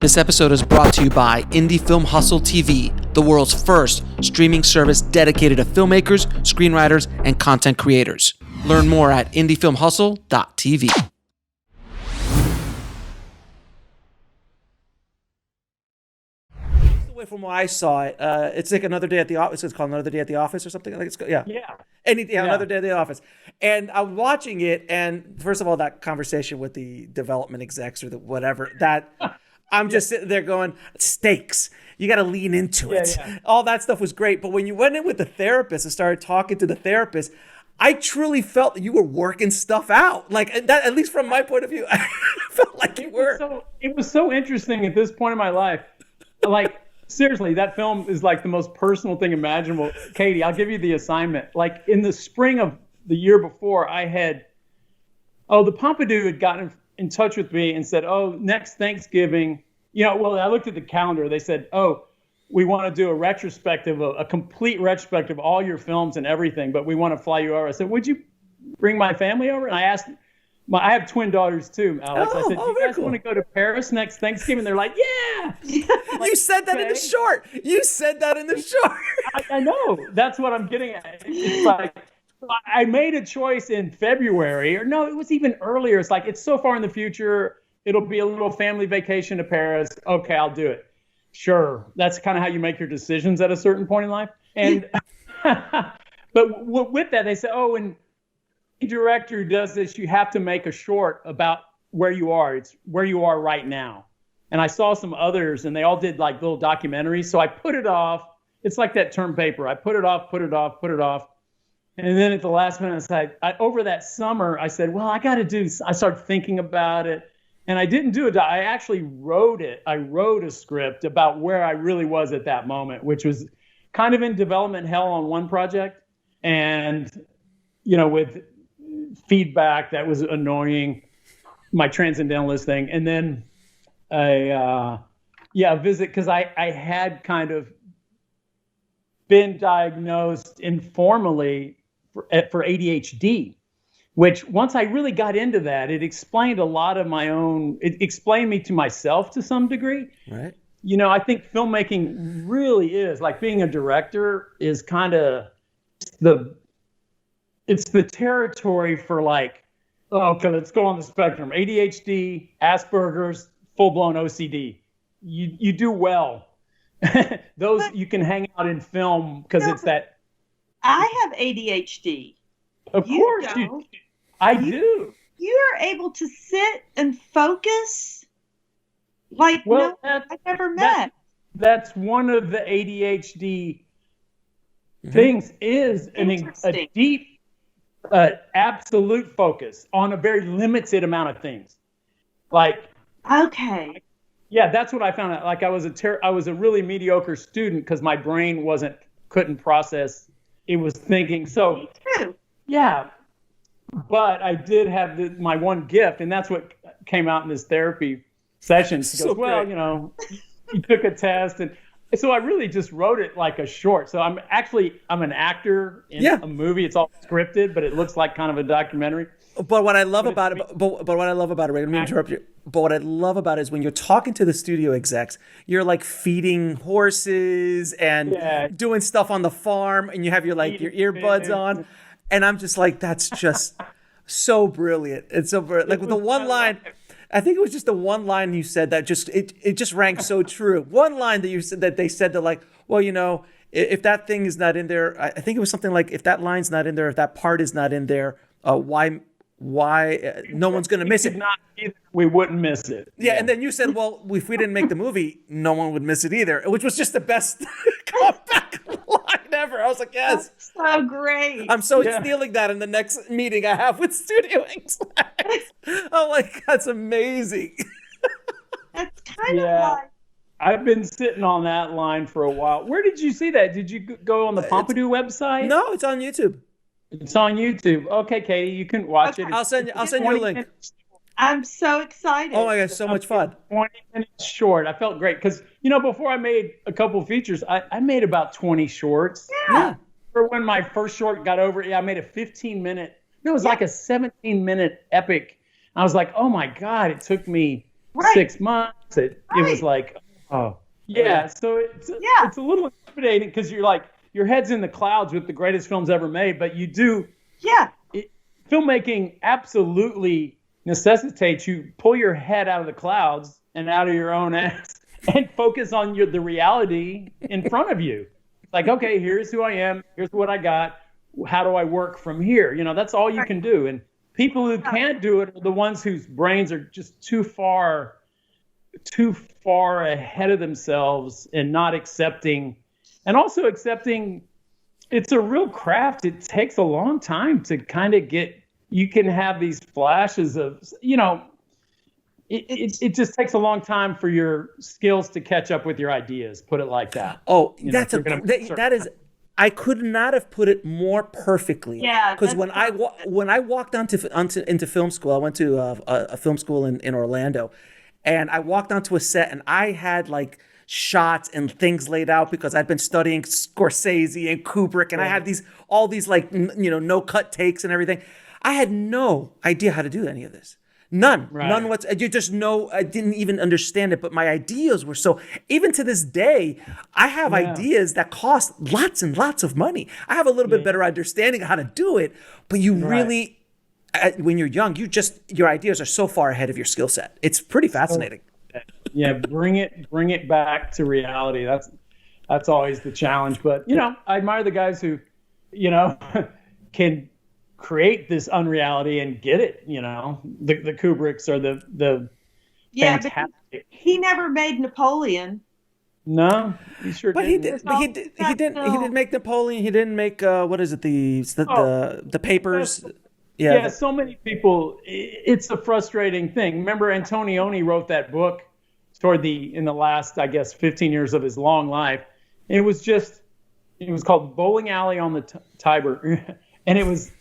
This episode is brought to you by Indie Film Hustle TV, the world's first streaming service dedicated to filmmakers, screenwriters, and content creators. Learn more at indiefilmhustle.tv. From what I saw it, it's like Another Day at the Office. It's called Another Day at the Office or something. Like it's yeah. Another Day at the Office. And I'm watching it, and first of all, that conversation with the development execs or the whatever that. I'm just sitting there going, stakes. You got to lean into it. Yeah. All that stuff was great. But when you went in with the therapist and started talking to the therapist, I truly felt that you were working stuff out. Like that, at least from my point of view, I felt like you were. It was so interesting at this point in my life. Like, seriously, that film is like the most personal thing imaginable. Katie, I'll give you the assignment. Like in the spring of the year before, the Pompidou had gotten in touch with me and said, next Thanksgiving, I looked at the calendar. They said, we want to do a retrospective, a complete retrospective of all your films and everything, but we want to fly you over. I said, would you bring my family over? And I asked, I have twin daughters too, Alex. I said, do you guys want to go to Paris next Thanksgiving? They're like, yeah. You said that in the short. I know. That's what I'm getting at. It's like, I made a choice in February, or no, it was even earlier. It's like, it's so far in the future. It'll be a little family vacation to Paris. Okay, I'll do it. Sure. That's kind of how you make your decisions at a certain point in life. And, but with that, they said, when a director does this, you have to make a short about where you are. It's where you are right now. And I saw some others, and they all did like little documentaries. So I put it off. It's like that term paper. I put it off. And then at the last minute, over that summer, I said, I started thinking about it. And I didn't do it. I actually wrote it. I wrote a script about where I really was at that moment, which was kind of in development hell on one project. And, with feedback that was annoying, my transcendentalist thing. And then a visit, because I had kind of been diagnosed informally for ADHD, which once I really got into that, it explained a lot of it explained me to myself to some degree. Right. I think filmmaking really is, like being a director is kind of it's the territory for like, okay, let's go on the spectrum. ADHD, Asperger's, full-blown OCD. You do well. Those you can hang out in film because it's that. I have ADHD. Of course I do. You are able to sit and focus like I've never met. That's one of the ADHD things is a deep, absolute focus on a very limited amount of things. Like, okay. Yeah, that's what I found out. Like I was a really mediocre student because my brain couldn't process. It was thinking. So, me too. Yeah, but I did have my one gift, and that's what came out in this therapy session. She goes, you took a test, and so I really just wrote it like a short. So I'm an actor in a movie. It's all scripted, but it looks like kind of a documentary. But what I love about it, let me interrupt you. But what I love about it is when you're talking to the studio execs, you're like feeding horses and doing stuff on the farm, and you have your earbuds on, and I'm just like, that's just so brilliant. It's so brilliant. Like with the one line, I think it was just the one line you said that it just rang so true. One line that you said that they said to like, if that thing is not in there, I think it was something like, if that line's not in there, if that part is not in there, why no one's going to miss it. We wouldn't miss it. Yeah, and then you said, if we didn't make the movie, no one would miss it either, which was just the best comeback line ever. I was like, yes. That's so great. I'm stealing that in the next meeting I have with studio execs. I'm like, that's amazing. That's kind of like... I've been sitting on that line for a while. Where did you see that? Did you go on the Pompidou website? No, it's on YouTube. It's on YouTube. Okay, Katie, you can watch it. I'll send you a link. I'm so excited. Oh my gosh, so much fun. 20 minutes short. I felt great because, before I made a couple features, I made about 20 shorts. Yeah. For when my first short got over, I made a 15-minute. No, it was like a 17-minute epic. I was like, oh my God, it took me 6 months. it was like, oh, yeah. So it's a little intimidating because you're like, your head's in the clouds with the greatest films ever made, but you do. Yeah. Filmmaking absolutely necessitates you pull your head out of the clouds and out of your own ass and focus on the reality in front of you. Like, okay, here's who I am. Here's what I got. How do I work from here? That's all you can do. And people who can't do it are the ones whose brains are just too far ahead of themselves and not accepting. And also accepting it's a real craft. It takes a long time to kind of you can have these flashes of, it just takes a long time for your skills to catch up with your ideas, put it like that. Oh, I could not have put it more perfectly. Yeah. Because when I walked into film school, I went to a film school in Orlando, and I walked onto a set and I had like shots and things laid out because I'd been studying Scorsese and Kubrick, and I had all these like no cut takes and everything. I had no idea how to do any of this. None. You just know. I didn't even understand it, but my ideas were even to this day, I have ideas that cost lots and lots of money. I have a little bit better understanding of how to do it, but you really, when you're young, your ideas are so far ahead of your skill set. It's pretty fascinating. Yeah, bring it back to reality. That's always the challenge. But I admire the guys who, can create this unreality and get it. The Kubricks are the fantastic. But he never made Napoleon. No, he sure but didn't. He didn't make Napoleon. He didn't make what is it? The Papers. Yeah, so many people. It's a frustrating thing. Remember, Antonioni wrote that book in the last, I guess, 15 years of his long life. It was called Bowling Alley on the Tiber, and it was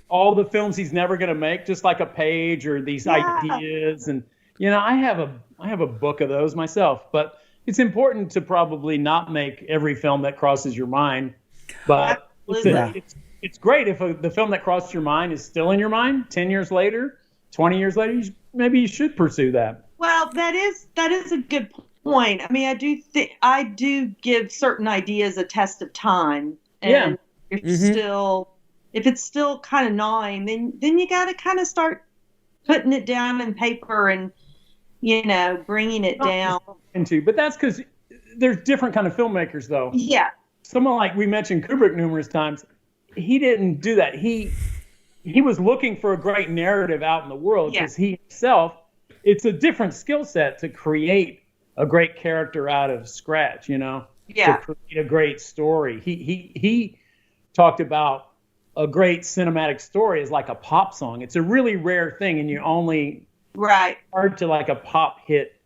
all the films he's never going to make, just like a page or these ideas. And I have a book of those myself, but it's important to probably not make every film that crosses your mind. But it's great if the film that crossed your mind is still in your mind 10 years later, 20 years later. Maybe you should pursue that. Well, that is a good point. I mean, I do give certain ideas a test of time, and if it's still kind of gnawing, then you got to kind of start putting it down in paper and bringing it down. But that's because there's different kind of filmmakers, though. Yeah. Someone like we mentioned Kubrick numerous times. He didn't do that. He was looking for a great narrative out in the world because he himself. It's a different skill set to create a great character out of scratch, to create a great story. He talked about a great cinematic story is like a pop song. It's a really rare thing, and you only hard to like a pop hit.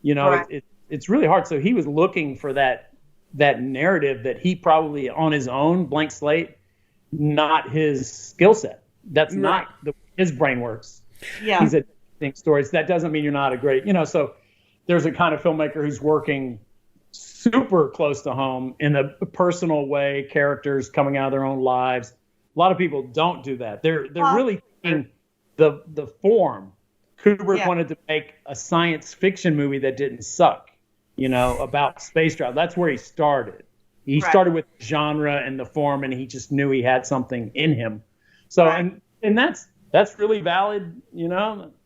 It's really hard. So he was looking for that narrative that he probably on his own, blank slate, not his skill set. That's not his brain works. Yeah. He's a stories. That doesn't mean you're not a great, so there's a kind of filmmaker who's working super close to home in a personal way, characters coming out of their own lives. A lot of people don't do that. They're really thinking the form. Kubrick wanted to make a science fiction movie that didn't suck, about space travel. That's where he started. He started with genre and the form, and he just knew he had something in him. So, and that's really valid.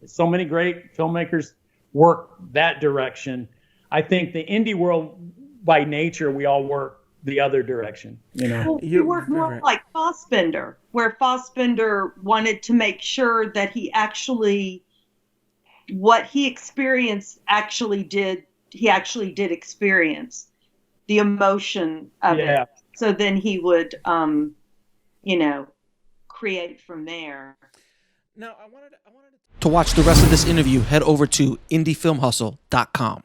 So many great filmmakers work that direction. I think the indie world, by nature, we all work the other direction. Well, you work more like Fassbinder, where Fassbinder wanted to make sure that what he experienced actually did experience the emotion of it. So then he would, create from there. Now, I wanted to watch the rest of this interview. Head over to indiefilmhustle.com.